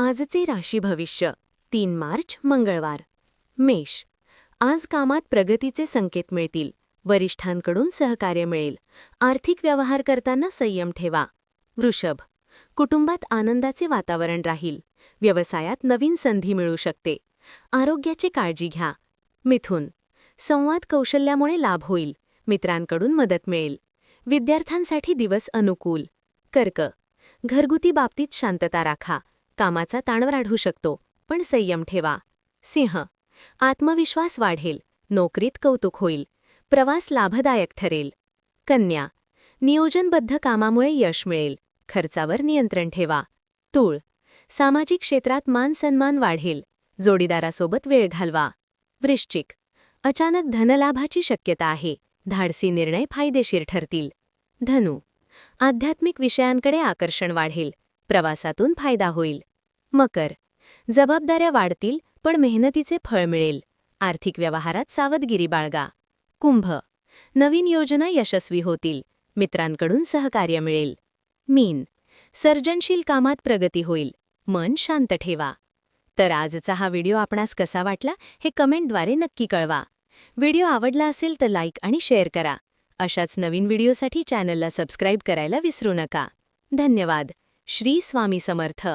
आजचे राशी भविष्य 3 मार्च मंगळवार. मेष. आज कामात प्रगतीचे संकेत मिळतील. वरिष्ठांकडून सहकार्य मिळेल. आर्थिक व्यवहार करताना संयम ठेवा. वृषभ. कुटुंबात आनंदाचे वातावरण राहील. व्यवसायात नवीन संधी मिळू शकते. आरोग्याची काळजी घ्या. मिथुन. संवाद कौशल्यामुळे लाभ होईल. मित्रांकडून मदत मिळेल. विद्यार्थ्यांसाठी दिवस अनुकूल. कर्क. घरगुती बाबतीत शांतता राखा. कामाचा ताण वाढू शकतो, पण संयम ठेवा. सिंह. आत्मविश्वास वाढेल. नोकरीत कौतुक होईल. प्रवास लाभदायक ठरेल. कन्या. नियोजनबद्ध कामामुळे यश मिळेल. खर्चावर नियंत्रण ठेवा. तूळ. सामाजिक क्षेत्रात मान-सन्मान वाढेल. जोडीदारासोबत वेळ घालवा. वृश्चिक. अचानक धनलाभाची शक्यता आहे. धाडसी निर्णय फायदेशीर ठरतील. धनु. आध्यात्मिक विषयांकडे आकर्षण वाढेल. प्रवासातून फायदा होईल. मकर. जबाबदाऱ्या वाढतील, पण मेहनतीचे फळ मिळेल. आर्थिक व्यवहारात सावधगिरी बाळगा. कुंभ. नवीन योजना यशस्वी होतील. मित्रांकडून सहकार्य मिळेल. मीन. सर्जनशील कामात प्रगती होईल. मन शांत ठेवा. तर आजचा हा व्हिडिओ आपणास कसा वाटला हे कमेंटद्वारे नक्की कळवा. व्हिडिओ आवडला असेल तर लाईक आणि शेअर करा. अशाच नवीन व्हिडिओसाठी चॅनलला सबस्क्राईब करायला विसरू नका. धन्यवाद. श्री स्वामी समर्थ.